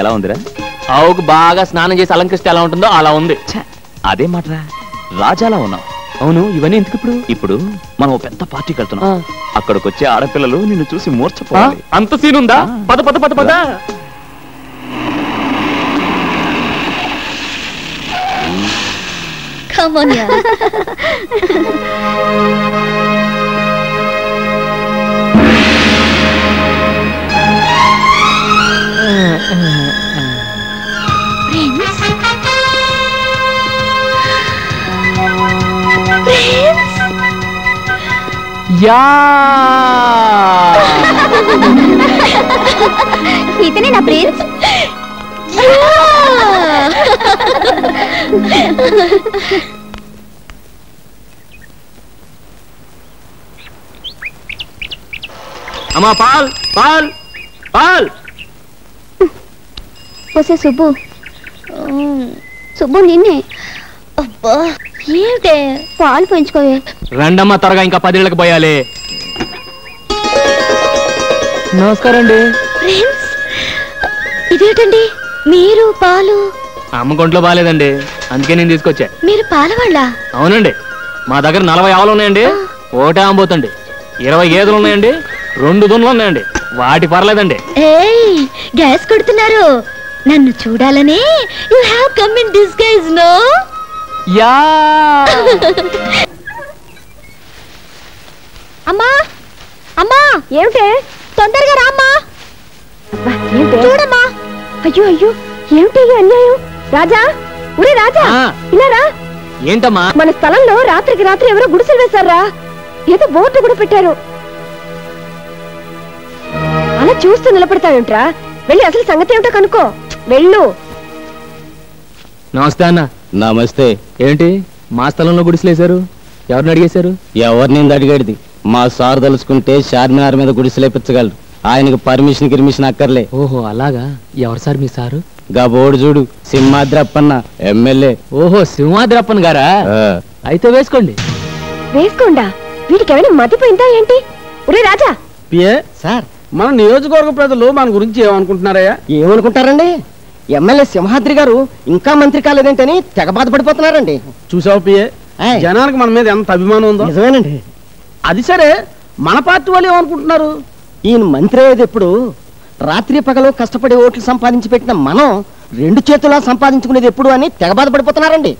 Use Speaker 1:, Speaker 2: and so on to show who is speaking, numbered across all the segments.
Speaker 1: ఎలా ఉందిరా?
Speaker 2: ఆవుకు బాగా స్నానం చేసి అలంకరిస్తే ఎలా ఉంటుందో అలా ఉంది.
Speaker 1: అదే మాటరా, రాజాలా ఉన్నావు.
Speaker 2: అవును, ఇవన్నీ ఎందుకు ఇప్పుడు?
Speaker 1: ఇప్పుడు మనం పెద్ద పార్టీకి వెళ్తున్నాం. అక్కడికి వచ్చే ఆడపిల్లలు నిన్ను చూసి మూర్ఛపోవాలి.
Speaker 2: అంత సీన్ ఉందా? పద పద పద పద.
Speaker 3: Come on, yeah. ఇతనే నా ప్రిన్స్.
Speaker 2: అమ్మా పాల్ పాల్ పాల్.
Speaker 3: వసే సుబ్బు, సుబ్బు నిన్నే. అబ్బా ఏమిటే, పాలు పెంచుకోవే.
Speaker 2: రండమ్మా త్వరగా, ఇంకా 10 ఏళ్ళకి పోయాలి. నమస్కారం అండి.
Speaker 3: ప్రిన్స్, ఇదేంటండి మీరు పాలు?
Speaker 2: అమ్మ కొంట్లో బాగాలేదండి, అందుకే నేను తీసుకొచ్చా.
Speaker 3: మీరు పాలవాళ్ళ?
Speaker 2: అవునండి, మా దగ్గర 40 ఆవులు ఉన్నాయండి, ఒకటే అమ్మబోతండి. 20 గేదెలు ఉన్నాయండి, 2 దున్నులు ఉన్నాయండి, వాటి పర్లేదండి.
Speaker 3: ఏయ్, గ్యాస్ కొడుతున్నారు. నన్ను చూడాలని you have come in disguise, no?
Speaker 2: Yeah.
Speaker 3: అమ్మా అమ్మా, ఏమిటే? తొందరగా రామ్మా. చూడమ్మా. అయ్యో అయ్యో, ఏమిటి అన్యాయం? రాజా, ఒరే రాజా, ఇలా రా.
Speaker 2: ఏంటమ్మా?
Speaker 3: మన స్థలంలో రాత్రికి రాత్రి ఎవరో గుడిసెలు వేశారా, ఏదో బోర్డు కూడా పెట్టారు. అలా చూస్తూ నిలబడతావేంట్రా? వెళ్ళి అసలు సంగతి ఏమిటో కనుక్కో, వెళ్ళు.
Speaker 2: నమస్తే అన్న.
Speaker 4: నమస్తే.
Speaker 2: ఏంటి మా స్థలంలో గుడిసెలేశారు? ఎవరిని అడిగేశారు?
Speaker 4: ఎవరిని అడిగేది? మా సార్ తలుచుకుంటే చార్మినార్ మీద గుడిసెలేపించగలరు. ఆయనకు పర్మిషన్ అక్కర్లే.
Speaker 2: ఓహో అలాగా. ఎవరు సార్ మీ సారు?
Speaker 4: గా బోర్డు చూడు, సింహాద్రప్పన్న ఎమ్మెల్యే.
Speaker 2: ఓహో, సింహాద్రప్పన్ గారా? అయితే వేసుకోండి.
Speaker 3: వేసుకోండా? వీటికి ఏమైనా మతిపోయిందా ఏంటి? ఒరే రాజా.
Speaker 5: పిఏ సార్, మన నియోజకవర్గ ప్రజలు మన గురించి ఏమనుకుంటున్నారయ్యా?
Speaker 6: ఏమనుకుంటారండి? ఎమ్మెల్యే సింహాద్రి గారు ఇంకా మంత్రి కాలేదేంటని తెగ బాధపడిపోతున్నారండి.
Speaker 5: చూసావు పిఏ, జనానికి మన మీద ఎంత అభిమానం ఉందో.
Speaker 6: నిజమేనండి.
Speaker 5: అది సరే, మన పార్టీ వాళ్ళు ఏమనుకుంటున్నారు?
Speaker 6: ఈయన మంత్రి అయ్యేది ఎప్పుడు? రాత్రి పగలు కష్టపడి ఓట్లు సంపాదించి పెట్టిన మనం 2 చేతులా సంపాదించుకునేది ఎప్పుడు అని తెగ బాధపడిపోతున్నారండి.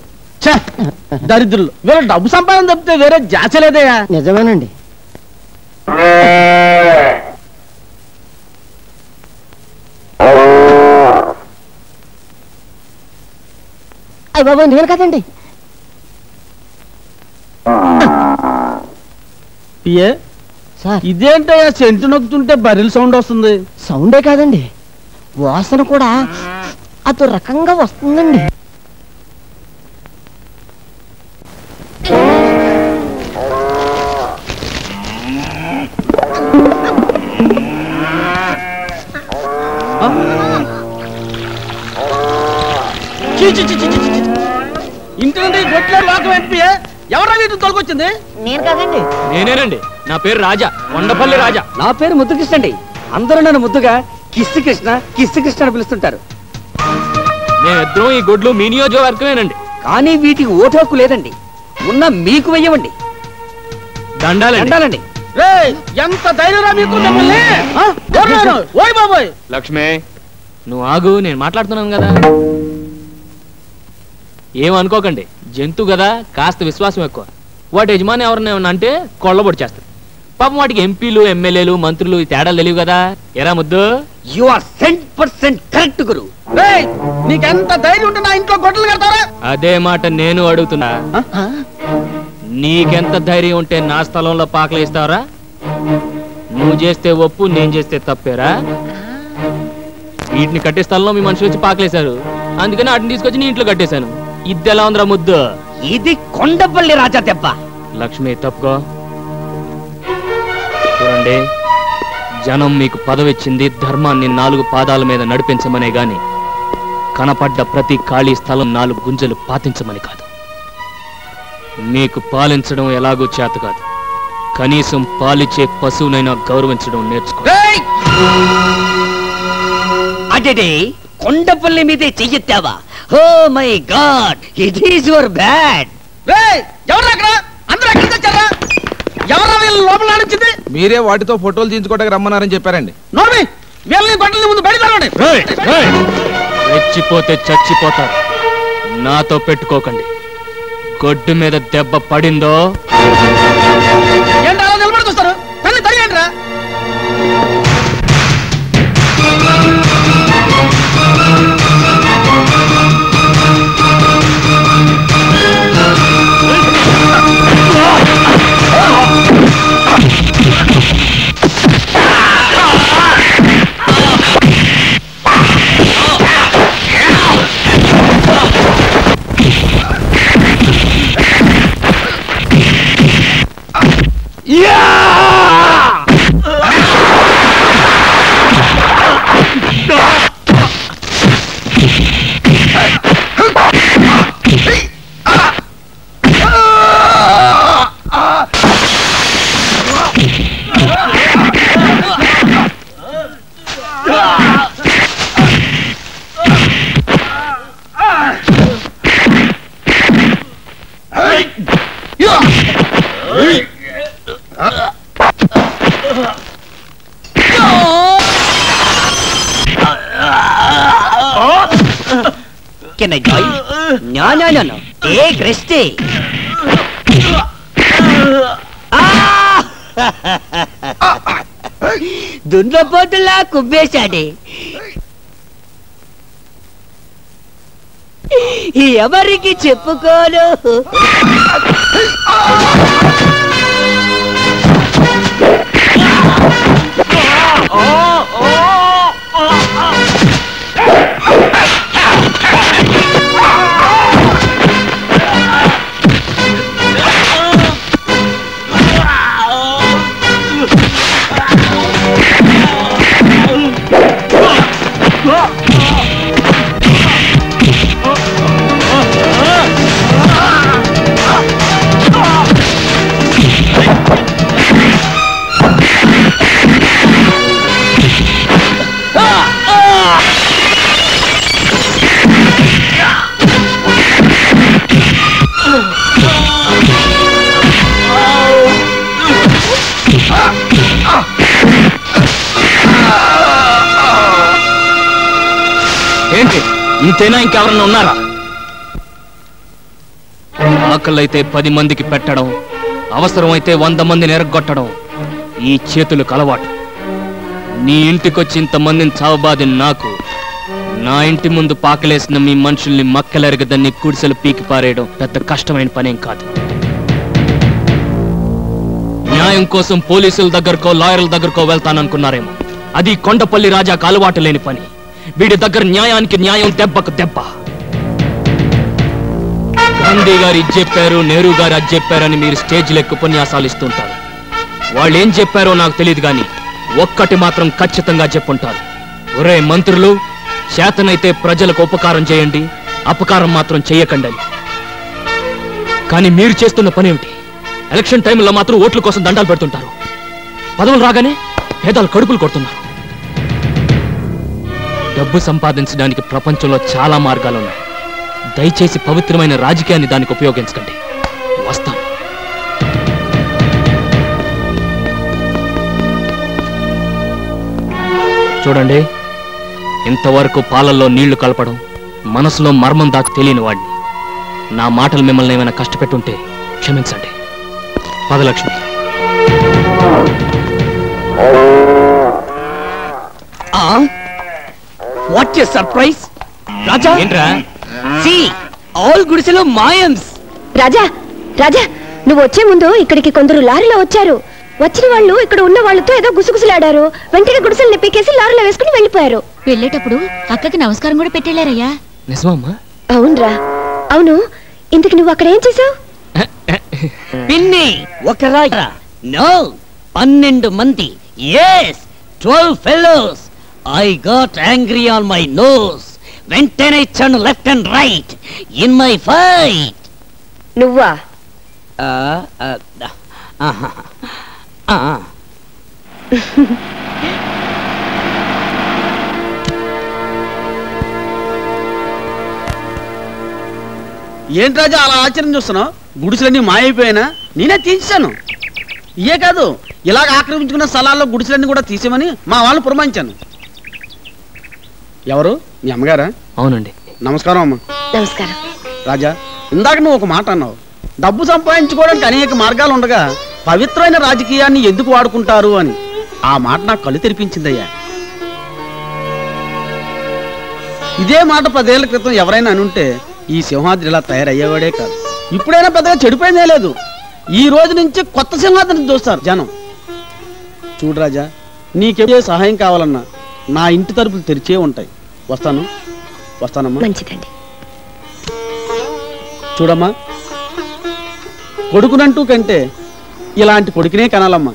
Speaker 5: దరిద్రులు, వేరే డబ్బు సంపాదన తప్పితే వేరే జాచలేదయ్యా.
Speaker 6: నిజమేనండి. అయ్య బాబు, నేను కదండి.
Speaker 5: పిఏ సార్, ఇదేంటయ్యా సెంటు నొక్కుతుంటే బర్రెల సౌండ్ వస్తుంది?
Speaker 6: సౌండే కాదండి, వాసన కూడా అదో రకంగా వస్తుందండి.
Speaker 5: ఇంటి నుండి గొట్లో లోకం ఏంటి? ఎవరా వీటిని తొలగొచ్చింది?
Speaker 6: నేను కాదండి.
Speaker 2: నేనేనండి. నా పేరు రాజా, కొండపల్లి రాజా.
Speaker 6: నా పేరు ముద్దుకృష్ణ అండి. అందరూ నన్ను ముద్దుగా కిస్సు కృష్ణ అని పిలుస్తుంటారు.
Speaker 2: మేమిద్దరం ఈ గొడ్లు మీ నియోజకవర్గమేనండి.
Speaker 6: కానీ వీటికి ఓటు హక్కు లేదండి. ఉన్న మీకు వెయ్యమండి.
Speaker 2: దండాలండి.
Speaker 5: ఎంత ధైర్యరా మీకు? ఓయ్ బాబోయ్.
Speaker 2: లక్ష్మే, నువ్వు ఆగు, నేను మాట్లాడుతున్నాను కదా. ఏమనుకోకండి, జంతువు కదా, కాస్త విశ్వాసం ఎక్కువ. వాటి యజమాని ఎవరన్నా అంటే కొళ్ళబొడి చేస్తారు. పాపం వాటికి ఎంపీలు, ఎమ్మెల్యేలు, మంత్రులు ఈ తేడాలు తెలియవు కదా. ఎరా ముద్దు?
Speaker 6: యు ఆర్ 100% కరెక్ట్ గురు.
Speaker 5: నీకెంత ధైర్యం ఉంటే నా ఇంట్లో గొడ్డలు కడతారా?
Speaker 2: అదే మాట నేను అడుగుతున్నా. నీకెంత ధైర్యం ఉంటే నా స్థలంలో పాకలు ఇస్తావరా? నువ్వు చేస్తే ఒప్పు, నేను చేస్తే తప్పేరా? వీటిని కట్టే స్థలంలో మీ మనుషులు వచ్చి పాకలేశారు, అందుకని వాటిని తీసుకొచ్చి నీ ఇంట్లో కట్టేశాను. ఇది ఎలా ఉందిరా ముద్దు?
Speaker 6: ఇది కొండపల్లి రాజా దెబ్బ.
Speaker 2: లక్ష్మి తప్పుకో. చూడండి, జనం మీకు పదవిచ్చింది ధర్మాన్ని 4 పాదాల మీద నడిపించమనే గాని కనపడ్డ ప్రతి ఖాళీ స్థలం 4 గుంజలు పాతించమని కాదు. మీకు పాలించడం ఎలాగో చేత కాదు, కనీసం పాలిచ్చే పశువునైనా గౌరవించడం నేర్చుకో.
Speaker 7: అడే కొండపల్లి మీదే చెయ్యెత్తావా? Oh my god, it is your bad.
Speaker 5: ఎవరు అక్కడ? అందరూ ఎక్కడ తెచ్చారా? ఎవరు వీళ్ళు లోపల నడిచింది?
Speaker 8: మీరే వాటితో ఫోటోలు తీయించుకోవడానికి రమ్మన్నారని చెప్పారండి.
Speaker 5: నోర్మి, వీళ్ళని గొడ్డలి ముందు బయట తరవండి.
Speaker 2: రెచ్చిపోతే చచ్చిపోతారు. నాతో పెట్టుకోకండి. గొడ్డు మీద దెబ్బ పడిందో
Speaker 5: ఏంటి అలా నిలబడి చూస్తారు? తల్లి తరిగండి రా.
Speaker 7: Can I join? No. Take rest. దున్నపోతులా కుబ్బేశాడే. ఎవరికి చెప్పుకోను.
Speaker 2: ఏంటి ఇంతేనా? ఇంకెవరన్నా ఉన్నారా? ఆకలైతే 10 మందికి పెట్టడం, అవసరమైతే 100 మందిని ఎరగొట్టడం ఈ చేతులకు అలవాటు. నీ ఇంటికొచ్చి ఇంతమందిని చావబాది నాకు, నా ఇంటి ముందు పాకలేసిన మీ మనుషుల్ని మక్కలెరగదని కుడిసెలు పీకి పారేయడం పెద్ద కష్టమైన పనేం కాదు. న్యాయం కోసం పోలీసుల దగ్గరకో లాయర్ల దగ్గరకో వెళ్తాననుకున్నారేమో. అది కొండపల్లి రాజాకు అలవాటు లేని పని. వీడి దగ్గర న్యాయానికి న్యాయం, దెబ్బకు దెబ్బ. గాంధీ గారు ఇది చెప్పారు, నెహ్రూ గారు అది చెప్పారని మీరు స్టేజ్లో ఎక్కువ ఉపన్యాసాలు ఇస్తుంటారు. వాళ్ళు ఏం చెప్పారో నాకు తెలియదు కానీ ఒక్కటి మాత్రం ఖచ్చితంగా చెప్పుంటారు. ఒరే మంత్రులు, చేతనైతే ప్రజలకు ఉపకారం చేయండి, అపకారం మాత్రం చెయ్యకండి అని. కానీ మీరు చేస్తున్న పని ఏమిటి? ఎలక్షన్ టైంలో మాత్రం ఓట్ల కోసం దండాలు పెడుతుంటారు. పదవులు రాగానే పేదలు కడుపులు కొడుతున్నారు. డబ్బు సంపాదించడానికి ప్రపంచంలో చాలా మార్గాలున్నాయి. దయచేసి పవిత్రమైన రాజకీయాన్ని దానికి ఉపయోగించకండి. వస్తాం. చూడండి, ఇంతవరకు పాలల్లో నీళ్లు కలపడం, మనసులో మర్మం దాకా తెలియని వాడిని. నా మాటలు మిమ్మల్ని ఏమైనా కష్టపెట్టుంటే క్షమించండి. పదలక్ష్మి.
Speaker 7: What a surprise. రాజా,
Speaker 2: ఏంట్రా?
Speaker 7: సీ ఆల్ గుడిసెలో మాయమ్స్.
Speaker 3: రాజా రాజా, నువ్వు వచ్చే ముందు ఇక్కడికి కొందరు లారీలో వచ్చారు. వచ్చిన వాళ్ళు ఇక్కడ ఉన్న వాళ్ళతో ఏదో గుసగుసలాడారు. వెంటనే గుడిసెల్ని పీకేసి లారీలో వేసుకుని వెళ్ళిపోయారు. వెళ్ళేటప్పుడు అక్కకి నమస్కారం కూడా పెట్టేళ్ళారయ్యా.
Speaker 2: నిజమమ్మా?
Speaker 3: అవునరా. అవును, ఇంతకు నువ్వు అక్కడ ఏం చేసావు?
Speaker 7: పిన్ని ఒకరా? నో, 12 మంది. yes, 12 fellows. I got angry on my nose. వెంటనే ఇచ్చాను left and right in my fight.
Speaker 3: నువ్వా?
Speaker 5: ఏంటి రాజా అలా ఆచరణ చూస్తున్నావు? గుడిసెలన్నీ మాయైపోయినా నేనే తీసేశాను. ఇయే కాదు, ఇలాగ ఆక్రమించుకున్న స్థలాల్లో గుడిసెలన్నీ కూడా తీసేమని మా వాళ్ళు పురమాయించాను. ఎవరు? మీ అమ్మగారా?
Speaker 2: అవునండి.
Speaker 5: నమస్కారం అమ్మ.
Speaker 3: నమస్కారం.
Speaker 5: రాజా, ఇందాక నువ్వు ఒక మాట అన్నావు, డబ్బు సంపాదించుకోవడానికి అనేక మార్గాలు ఉండగా పవిత్రమైన రాజకీయాన్ని ఎందుకు వాడుకుంటారు అని. ఆ మాట నాకు కళ్ళు తెరిపించిందయ్యా. ఇదే మాట 10 ఏళ్ల క్రితం ఎవరైనా అనుంటే ఈ సింహాద్రి ఇలా తయారయ్యేవాడే కాదు. ఇప్పుడైనా పెద్దగా చెడిపోయిందే లేదు. ఈ రోజు నుంచి కొత్త సింహాద్రిని చూస్తారు జనం. చూడు రాజా, నీకే సహాయం కావాలన్నా నా ఇంటి తలుపులు తెరిచే ఉంటాయి. వస్తానమ్మా.
Speaker 3: మంచిదండి.
Speaker 5: చూడమ్మా, కొడుకునంటూ కంటే ఇలాంటి కొడుకునే కనాలమ్మా.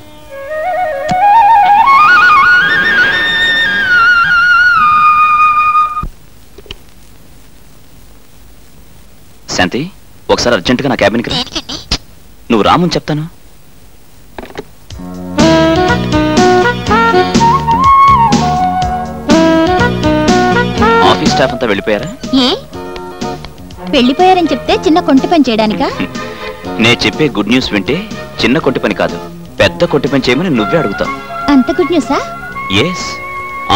Speaker 1: శాంతి, ఒకసారి అర్జెంటుగా నా క్యాబిన్కి రా. నువ్వు రామని చెప్తాను. ఆఫీస్ స్టాఫ్ అంతా వెళ్ళిపోయారా?
Speaker 3: వెళ్ళిపోయారని చెప్తే చిన్న కొంటి పని చేయడానికా?
Speaker 1: నే చెప్పే గుడ్ న్యూస్ వింటే చిన్న కొట్టి పని కాదు, పెద్ద కొట్టి పని చేయమని నువ్వే అడుగుతావు.
Speaker 3: అంత గుడ్ న్యూసా?
Speaker 1: Yes,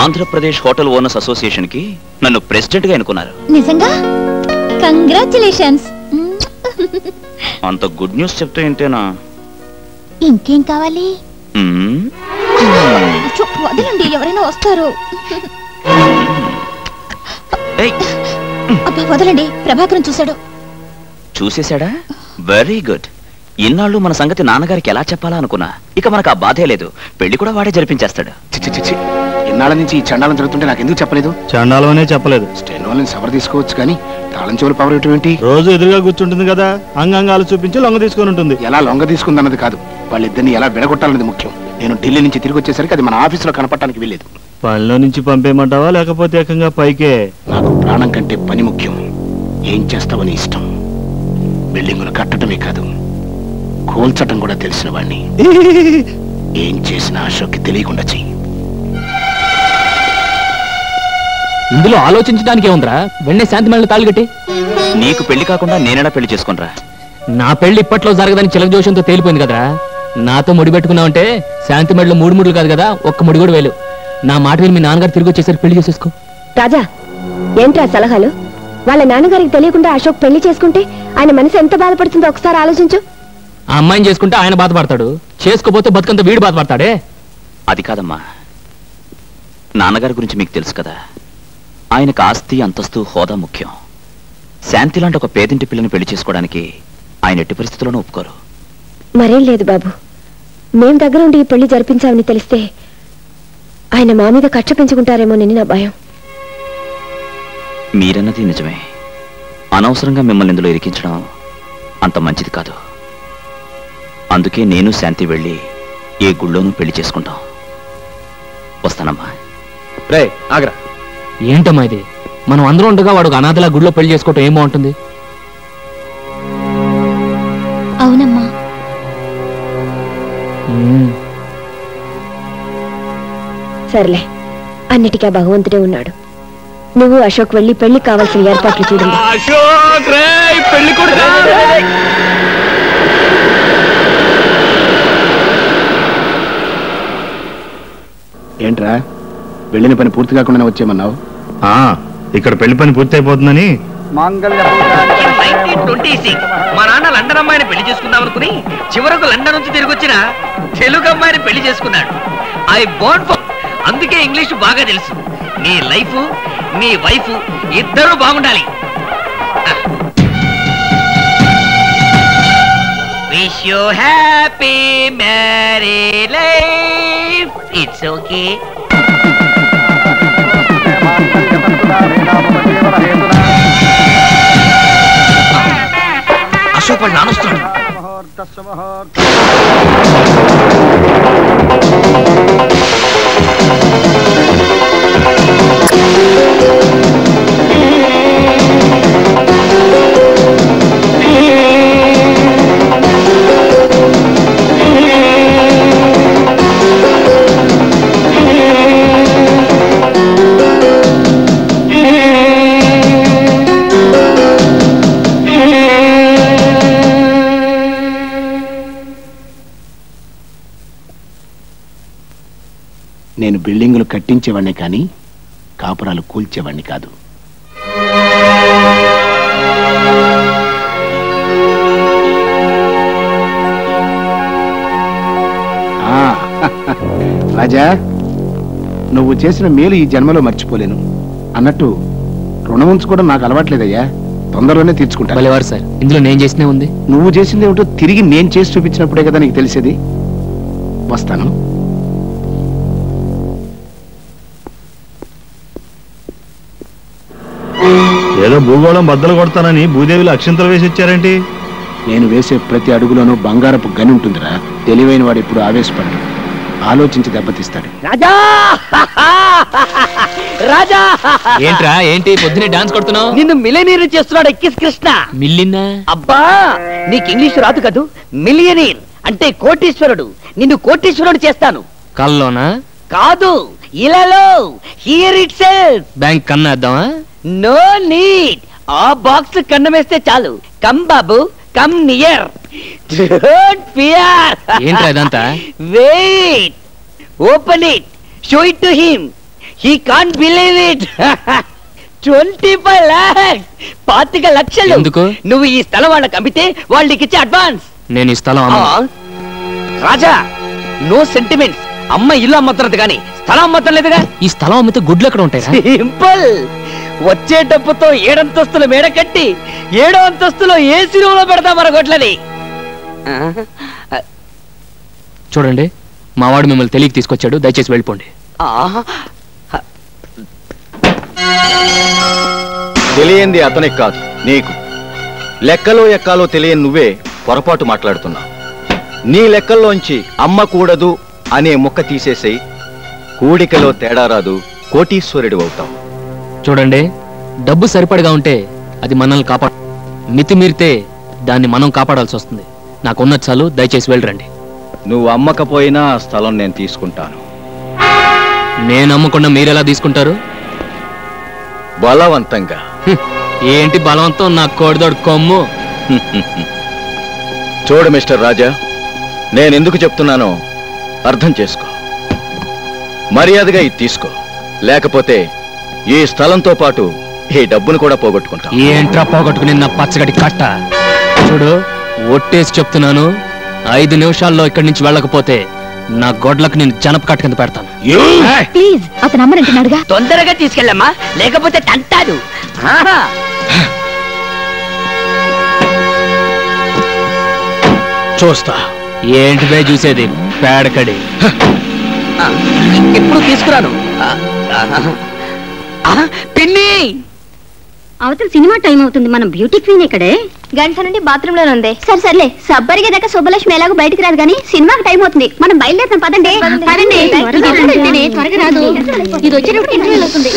Speaker 1: Andhra Pradesh hotel owners association కి నన్ను ప్రెసిడెంట్ గా ఎన్నుకున్నారు.
Speaker 3: నిజంగా? కంగ్రాచులేషన్స్.
Speaker 1: అంత గుడ్ న్యూస్ చెప్తే ఏంటేనా?
Speaker 3: ఇంకేం కావాలి? వదలండి, ఎవరైనా వస్తారు. అబ్బా వదలండి, ప్రభాకరం చూశాడు.
Speaker 1: చూసేశాడా? Very good. ఇన్నాళ్ళు మన సంగతి నాన్నగారికి ఎలా చెప్పాలా అనుకున్నా. ఇక మనకు ఆ బాధే లేదు. పెళ్లి కూడా వాడే జరిపించేస్తాడు.
Speaker 9: ఇన్నాళ్ళ నుంచి ఈ చండాలం జరుగుతుంటే నాకు ఎందుకు చెప్పలేదు?
Speaker 10: చండాలమనే చెప్పలేదు.
Speaker 9: స్టెనోలని సవర్ తీసుకోవచ్చు కానీ తాళం చెవులు పవర్ ఏంటి?
Speaker 10: రోజు ఎదురుగా కూర్చుంటుంది కదా, అంగాంగాలు చూపించి లొంగ తీసుకొని ఉంటుంది.
Speaker 9: ఎలా లొంగ తీసుకుందన్నది కాదు, వాళ్ళిద్దరిని ఎలా విడగొట్టాలన్నది ముఖ్యం. నేను ఢిల్లీ నుంచి తిరిగి వచ్చేసరికి అది మన ఆఫీసులో కనపడటానికి వెళ్ళలేదు.
Speaker 10: పనిలో నుంచి పంపేయమంటావా లేకపోతే ఏకంగా పైకే?
Speaker 9: నాకు ప్రాణం కంటే పని ముఖ్యం. ఏం చేస్తావని ఇష్టం. బిల్డింగులు కట్టడమే కాదు, కూల్చటం కూడా తెలిసిన వాణ్ణి. ఏం చేసినా అశోక్కి తెలియకుండా చెయ్యి.
Speaker 2: ఇందులో ఆలోచించడానికి ఏముందిరా? వెంటనే శాంతి మళ్ళీ తాళిగట్టి.
Speaker 1: నీకు పెళ్లి కాకుండా నేనేనా పెళ్లి చేసుకునిరా?
Speaker 2: నా పెళ్లి ఇప్పట్లో జరగదని చిలక జోషంతో తేలిపోయింది కదరా. నాతో ముడి పెట్టుకున్నావంటే శాంతి మెడలో 3 ముడులు కాదు కదా, ఒక్క ముడి కూడా వేలు. నా మాట విని మీ నాన్నగారు తిరిగి వచ్చేసరికి పెళ్లి చేసేసుకో.
Speaker 3: రాజా, ఏంట్రా సలహాలు? వాళ్ళ నాన్నగారికి తెలియకుండా అశోక్ పెళ్లి చేసుకుంటే ఆయన మనసు ఎంత బాధపడుతుందో ఒకసారి ఆలోచించు.
Speaker 2: ఆ అమ్మాయిని చేసుకుంటే ఆయన బాధపడతాడు, చేసుకోపోతే బతుకంతా వీడు బాధపడతాడే.
Speaker 1: అది కాదమ్మా, నాన్నగారి గురించి మీకు తెలుసు కదా. ఆయనకు ఆస్తి, అంతస్తు, హోదా ముఖ్యం. శాంతి లాంటి ఒక పేదింటి పిల్లని పెళ్లి చేసుకోవడానికి ఆయన ఎట్టి పరిస్థితుల్లోనూ ఒప్పుకోరు.
Speaker 3: మరేం లేదు బాబు, మేం దగ్గర ఉండి ఈ పెళ్లి జరిపించామని తెలిస్తే ఆయన మా మీద కక్ష పెంచుకుంటారేమోనని నా భయం.
Speaker 1: మీరన్నది నిజమే. అనవసరంగా మిమ్మల్ని ఇందులో ఇరికించడం అంత మంచిది కాదు. అందుకే నేను శాంతి వెళ్ళి ఏ గుళ్ళోనూ పెళ్లి చేసుకుంటాం. వస్తానమ్మా.
Speaker 9: రే ఆగ్రా.
Speaker 2: ఏంటమ్మా ఇది? మనం అందరూ ఉండగా వాడు అనాథలా గుడిలో పెళ్లి చేసుకోవటం ఏం బాగుంటుంది?
Speaker 3: అవునమ్మా. సర్లే, అన్నిటికీ భగవంతుడే ఉన్నాడు. నువ్వు అశోక్ వెళ్ళి పెళ్లి కావాల్సిన ఏర్పాట్లు చూడండి.
Speaker 9: ఏంట్రా, వెళ్ళిన పని పూర్తి కాకుండా వచ్చేయమన్నావు?
Speaker 10: ఇక్కడ పెళ్లి పని పూర్తి అయిపోతుందని.
Speaker 7: మా నాన్న లండన్ అమ్మాయిని పెళ్లి చేసుకుందాం అనుకుని చివరకు లండన్ నుంచి తిరిగి వచ్చిన తెలుగు అమ్మాయిని పెళ్లి చేసుకున్నాడు. ఐ బోర్న్ ఫర్, అందుకే ఇంగ్లీష్ బాగా తెలుసు. నీ లైఫ్, నీ వైఫ్ ఇద్దరూ బాగుండాలి. Wish you happy married life. It's okay. Ashok వాళ్ళు నానొస్తున్నాడు.
Speaker 9: నేను బిల్డింగులు కట్టించేవాడిని కానీ కాపురాలు కూల్చేవాడిని కాదు. రాజా, నువ్వు చేసిన మేలు ఈ జన్మలో మర్చిపోలేను. అన్నట్టు రుణం ఉంచుకోవడం నాకు అలవాట్లేదయ్యా, తొందరలోనే తీర్చుకుంటా.
Speaker 2: భలేవారు సార్, ఇందులో నేను చేసినే ఉంది.
Speaker 9: నువ్వు చేసింది ఏమిటో తిరిగి నేను చేసి చూపించినప్పుడే కదా నీకు తెలిసేది. వస్తాను.
Speaker 10: ఏదో భూగోళం బద్దలు కొడతానని భూదేవిలో అక్షంతలు వేసి ఇచ్చారేంటి?
Speaker 9: నేను వేసే ప్రతి అడుగులోనూ బంగారపు గని ఉంటుందిరా. తెలివైన వాడు ఇప్పుడు ఆవేశపడ్డు, ఆలోచించి దెబ్బతీస్తాడు.
Speaker 7: రాజా రాజా
Speaker 2: ఏంట్రా ఏంటి పొద్దునే డాన్స్ కొడుతున్నావు?
Speaker 7: నిన్ను మిలియనీర్ చేస్తున్నాడు ఎక్కిస్ కృష్ణ.
Speaker 2: మిల్లిన్నా?
Speaker 7: అబ్బా నీకు ఇంగ్లీష్ రాదు కదూ. మిలియనీర్ అంటే కోటీశ్వరుడు. నిన్ను కోటీశ్వరుడు చేస్తాను.
Speaker 2: కల్లోనా?
Speaker 7: కాదు, ఇలాలో. Here itself.
Speaker 2: బ్యాంక్ కన్నేద్దామా?
Speaker 7: No need. ఆ బాక్స్ కన్నమేస్తే చాలు. కమ్ బాబు, కమ్ నియర్. Don't fear.
Speaker 2: ఏంట్రా ఇదంతా?
Speaker 7: Wait, open it, show it to him. He can't believe it. 25 lakhs, 25 లక్షలు.
Speaker 2: ఎందుకు?
Speaker 7: నువ్వు ఈ స్థలం వాళ్ళకి అమ్మితే వాళ్ళకి ఇచ్చే అడ్వాన్స్.
Speaker 2: నేను ఈ స్థలం
Speaker 7: రాజా, నో సెంటిమెంట్స్. అమ్మ ఇల్లు అమ్మతున్నది కానీ స్థలం అమ్మతం లేదుగా.
Speaker 2: ఈ స్థలం అమ్మితే గుడ్లు ఎక్కడ ఉంటాయి?
Speaker 7: సింపుల్. వచ్చే డబ్బుతో 7 అంతస్తులు మేడ కట్టి 7వ అంతస్తులో ఏసీ రూమ్ లో పెడతా మన గొడ్లని.
Speaker 2: చూడండి, మావాడు మిమ్మల్ని తెలియక తీసుకొచ్చాడు, దయచేసి వెళ్ళిపోండి.
Speaker 11: తెలియంది అతనికి కాదు, నీకు. లెక్కలో ఎక్కాలో తెలియని నువ్వే పొరపాటు మాట్లాడుతున్నావు. నీ లెక్కల్లోంచి అమ్మ కూడదు అనే ముక్క తీసేసి కూడికలో తేడా రాదు, కోటీశ్వరుడు అవుతావు.
Speaker 2: చూడండి, డబ్బు సరిపడగా ఉంటే అది మనల్ని కాపాడు, మితిమీరితే దాన్ని మనం కాపాడాల్సి వస్తుంది. నాకున్న చాలు, దయచేసి వెళ్ళరండి.
Speaker 11: నువ్వు అమ్మకపోయినా ఆ స్థలం నేను తీసుకుంటాను.
Speaker 2: నేను అమ్మకుండా మీరెలా తీసుకుంటారు?
Speaker 11: బలవంతంగా.
Speaker 2: ఏంటి బలవంతం? నా కోడిదోడు కొమ్ము.
Speaker 11: చూడు మిస్టర్ రాజా, నేనెందుకు చెప్తున్నానో అర్థం చేసుకో. మర్యాదగా ఇది తీసుకో, లేకపోతే ఈ స్థలంతో పాటు ఈ డబ్బును కూడా పోగొట్టుకుంటా.
Speaker 2: ఏంట్రా పోగొట్టుకుని నా పచ్చగడి కట్ట? చూడు, ఒట్టేసి చెప్తున్నాను, 5 నిమిషాల్లో ఇక్కడి నుంచి వెళ్ళకపోతే నా గొడ్లకు నేను జనప కట్ట కింద పెడతాను.
Speaker 3: ప్లీజ్, అతను అమ్మనంటున్నాడుగా.
Speaker 7: తొందరగా తీసుకెళ్ళమ్మా, లేకపోతే తంటాడు.
Speaker 2: చూస్తా. ఏంటి బే చూసేది? పేడకడి.
Speaker 7: ఎప్పుడు తీసుకురాను. పిన్ని,
Speaker 3: అవతల సినిమా టైం అవుతుంది. మనం బ్యూటీ క్వీన్ ఇక్కడే. గంట నుండి బాత్రూమ్ లోనే ఉంది. సర్లే, సబ్బరిగే దాకా శుభలక్ష్మి ఎలాగో బయటికి రాదు కానీ సినిమాకి టైం అవుతుంది. మనం బయలుదేరుతాం. పదండి పదండి. త్వరగా రాదు, ఇది వచ్చేటప్పుడు ఇంటర్వ్యూలు అవుతుంది.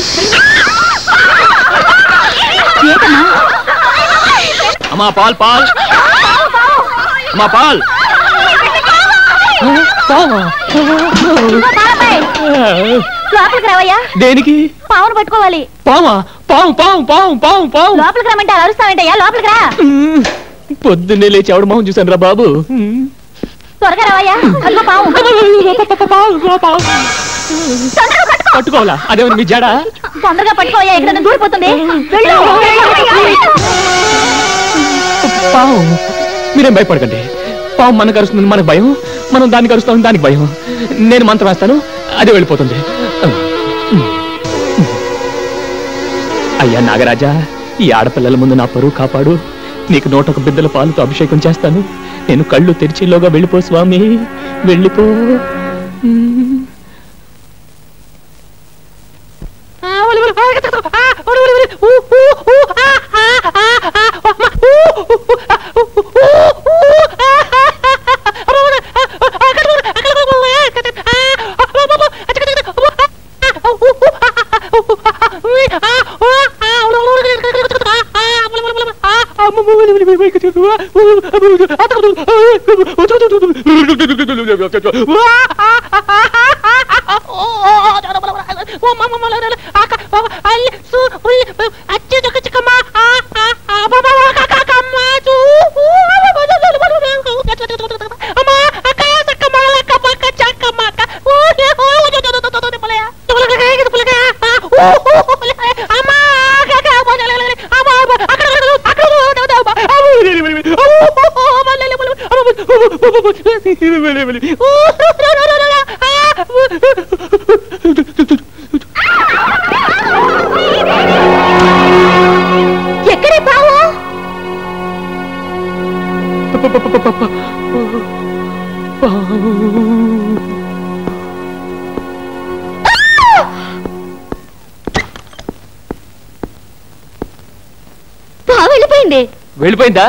Speaker 2: అమ్మా పాల్, పాల్, అమ్మా పాల్.
Speaker 3: లోపలికి రావయ్యా.
Speaker 2: దేనికి?
Speaker 3: పావును పట్టుకోవాలి.
Speaker 2: పావా? పావు పావు పావు పావు పావు.
Speaker 3: లోపలికి రమ్మంటే అరుస్తావేంటయ్యా? లోపలికి రా.
Speaker 2: పొద్దున్నే లేచి ఎవడు మొహం చూశాను రా బాబు.
Speaker 3: త్వరగా రావయ్యా.
Speaker 2: పట్టుకోవాలా? అదేమన్నా మీ జడ?
Speaker 3: తొందరగా పట్టుకోవయ్యా, ఎక్కడ దూరిపోతుంది.
Speaker 2: పావు. మీరేం భయపడకండి. పావు మనకు అరుస్తుంది, మనకు భయం. మనం దానికి అరుస్తాం, దానికి భయం. నేను మంత్రం వేస్తాను, అదే వెళ్ళిపోతుంది. అయ్యా నాగరాజా, ఈ ఆడపిల్లల ముందు నా పరువు కాపాడు. నీకు 101 బిద్దల పాలతో అభిషేకం చేస్తాను. నేను కళ్ళు తెరిచిలోగా వెళ్ళిపో స్వామి, వెళ్ళిపో.
Speaker 3: ఎక్కడే పావు? పావు వెళ్ళిపోయింది.
Speaker 2: వెళ్ళిపోయిందా?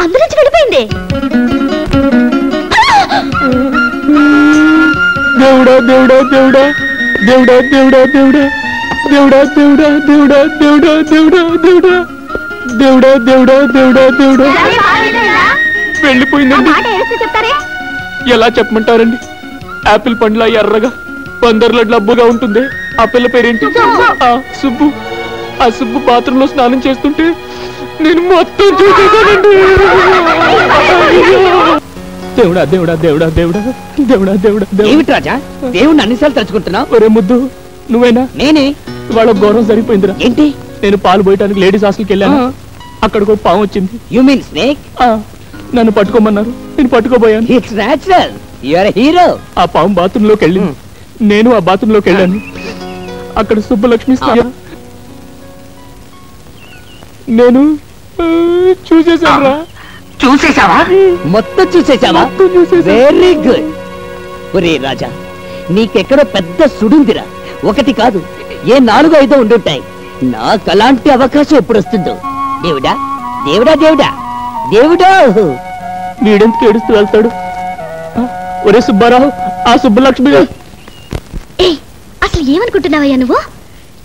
Speaker 3: అందులోంచి వెళ్ళిపోయింది.
Speaker 2: దేవుడా దేవుడా దేవుడా దేవుడా దేవుడా దేవుడా దేవుడా దేవుడా దేవుడా దేవుడా దేవుడా దేవుడా దేవుడా దేవుడా దేవుడా దేవుడా వెళ్ళిపోయిందండి. ఎలా చెప్పమంటారండి? యాపిల్ పండ్ల ఎర్రగా పందర్ల డబ్బుగా ఉంటుంది. ఆ పిల్ల పేరేంటి? సుబ్బు. ఆ సుబ్బు బాత్రూంలో స్నానం చేస్తుంటే నేను మొత్తం చూసేసానండి. దేవుడా దేవుడా దేవుడా దేవుడా దేవుడా దేవుడా
Speaker 7: ఏమిటి రాజా దేవుణ్ణి అన్నిసార్లు తలుచుకుంటున్నావు?
Speaker 2: ఒరే ముద్దు, నువ్వేనా?
Speaker 7: నేనే.
Speaker 2: వాళ్ళ ఘోరం సరిపోయిందిరా.
Speaker 7: ఏంటి?
Speaker 2: నేను పాలు పోయటానికి లేడీస్ హాస్టల్కి వెళ్ళాను. అక్కడికి ఒక పాము వచ్చింది.
Speaker 7: You mean snake?
Speaker 2: నన్ను పట్టుకోమన్నారు, నేను పట్టుకోబోయాను.
Speaker 7: It's natural, you are a hero.
Speaker 2: ఆ పాము బాత్రూమ్ లోకి వెళ్ళింది. నేను ఆ బాత్రూమ్ లోకి వెళ్ళాను. అక్కడ సుబ్బలక్ష్మి నేను చూసేసాను.
Speaker 7: చూసేసావా? మొత్తం చూసేసావా? Very good. ఒరే రాజా, నీకెక్కడో పెద్ద సుడుందిరా. ఒకటి కాదు, ఏ 4-5 ఉండుంటాయి. నాకు అలాంటి అవకాశం ఎప్పుడు వస్తుందో. దేవుడా దేవుడా దేవుడా దేవుడా.
Speaker 2: వీడెందుకు ఏడుస్తూ వెళ్తాడు? ఒరే సుబ్బారావు, ఆ సుబ్బలక్ష్మి.
Speaker 3: అసలు ఏమనుకుంటున్నావయ్యా నువ్వు?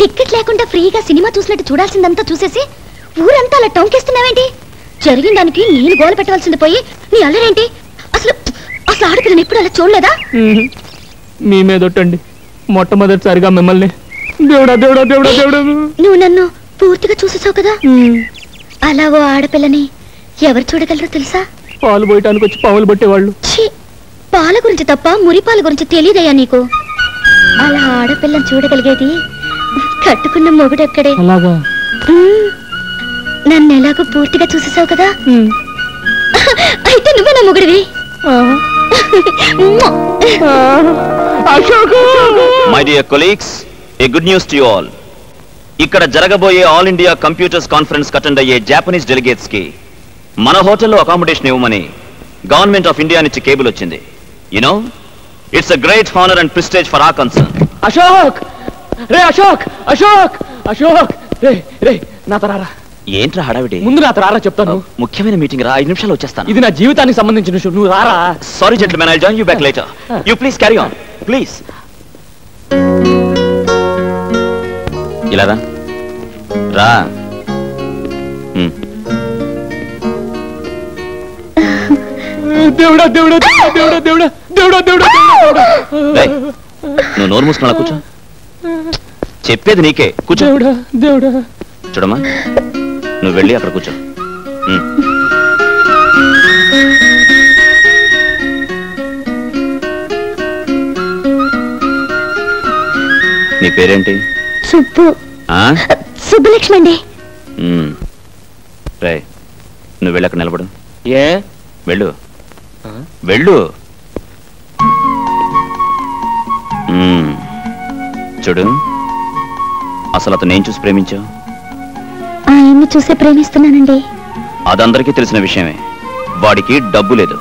Speaker 3: టికెట్ లేకుండా ఫ్రీగా సినిమా చూసినట్టు చూడాల్సిందంతా చూసేసి ఊరంతా అలా టౌన్కేస్తున్నావేంటి? జరిగిన దానికి నేను గోల పెట్టవలసింది పోయి నీ అల్లరేంటి? అసలు అసలు ఆడపిల్లని ఎప్పుడు అలా చూడలేదా?
Speaker 2: మీ మీదొట్టండి, మొట్టమొదటిసారిగా మిమ్మల్ని. దేవుడా దేవుడా దేవుడా దేవుడా.
Speaker 3: నువ్వు నన్ను పూర్తిగా చూసేసావు కదా. అలా ఓ ఆడపిల్లని ఎవరు చూడగలరో తెలుసా?
Speaker 2: పాలు పోయటానికి వచ్చి పావులు పట్టేవాళ్ళు.
Speaker 3: పాల గురించి తప్ప మురిపాల గురించి తెలియదయ్యా నీకు. అలా ఆడపిల్లని చూడగలిగేది కట్టుకున్న మొగుడెక్కడే.
Speaker 2: అలాగా?
Speaker 3: నన్ను ఎలాగో పూర్తిగా చూసేసావు కదా, అయితే నువ్వే నా మొగుడివి.
Speaker 1: My dear colleagues, a good news to you all. ఇక్కడ జరగబోయే all India computers conference attend అయ్యే జాపనీస్ డెలిగేట్స్ కి మన హోటల్లో అకామిడేషన్ ఇవ్వమని గవర్నమెంట్ ఆఫ్ ఇండియా నుంచి కేబుల్ వచ్చింది. You know, it's a great honour and prestige for our concern.
Speaker 2: Ashok రే, అశోక్ అశోక్ అశోక్ రే రే, నాతో రారా.
Speaker 1: ఏంట్రా హడావిడి?
Speaker 2: ముందు నాతో రారా, చెప్తాను.
Speaker 1: ముఖ్యమైన మీటింగ్ రా, 5 నిమిషాలు వచ్చేస్తాను.
Speaker 2: ఇది నా జీవితానికి సంబంధించిన విషయం, నువ్వు రారా.
Speaker 1: Sorry gentlemen, I join you back later. You please carry on please. ఇలా రా రా.
Speaker 2: దేవుడా దేవుడా దేవుడా దేవుడా దేవుడా దేవుడా దేవుడా.
Speaker 1: నువ్వు నోరు మూసుకున్నా కూర్చో. చెప్పేది నీకే, కూర్చో.
Speaker 2: దేవుడా దేవుడా.
Speaker 1: చూడమ్మా, నువ్వు వెళ్ళి అక్కడ కూర్చో. నీ పేరేంటి?
Speaker 3: సుబ్బు. సుబ్బలక్ష్మి అండి.
Speaker 1: రే, నువ్వు వెళ్ళి అక్కడ నిలబడు.
Speaker 2: ఏ?
Speaker 1: వెళ్ళు వెళ్ళు. చూడు, అసలు అతను ఏం చూసి ప్రేమించావు?
Speaker 3: ఆయన్ని చూసే ప్రేమిస్తున్నానండి.
Speaker 1: అదందరికీ తెలిసిన విషయమే. వాడికి డబ్బు లేదు,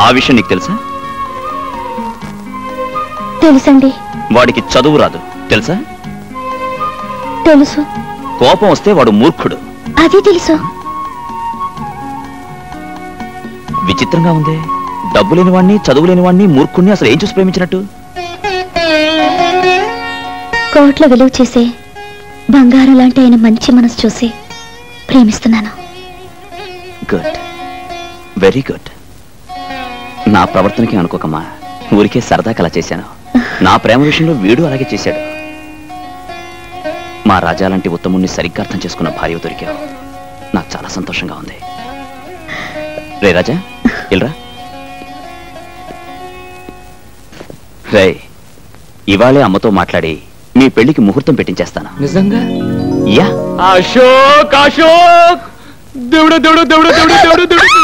Speaker 1: ఆ విషయం నీకు తెలుసా?
Speaker 3: తెలుసండి.
Speaker 1: వాడికి చదువు రాదు, తెలుసా?
Speaker 3: తెలుసు.
Speaker 1: కోపం వస్తే వాడు మూర్ఖుడు,
Speaker 3: అది తెలుసు.
Speaker 1: విచిత్రంగా ఉంది. డబ్బు లేని వాడిని, చదువు లేని వాడిని, మూర్ఖుడిని అసలు ఏం చూసి ప్రేమించినట్టు?
Speaker 3: కోట్ల విలువ చేసే బంగారం లాంటి ఆయన మంచి మనసు చూసి ప్రేమిస్తున్నాను.
Speaker 1: Good, very good. నా ప్రవర్తనకి అనుకోకమ్మా, ఊరికే సరదాకి అలా చేశాను. నా ప్రేమ విషయంలో వీడు అలాగే చేశాడు. మా రాజా లాంటి ఉత్తముణ్ణి సరిగ్గా అర్థం చేసుకున్న భార్య దొరికావు. నాకు చాలా సంతోషంగా ఉంది. రే రాజా, ఇల్రా. రే, ఇవాళే అమ్మతో మాట్లాడి మీ పెళ్లికి ముహూర్తం పెట్టించేస్తాను.
Speaker 2: నిజంగా?
Speaker 1: యా.
Speaker 2: అశోక్ అశోక్ దేవుడా దేవుడా దేవుడా దేవుడా దేవుడా దేవుడా.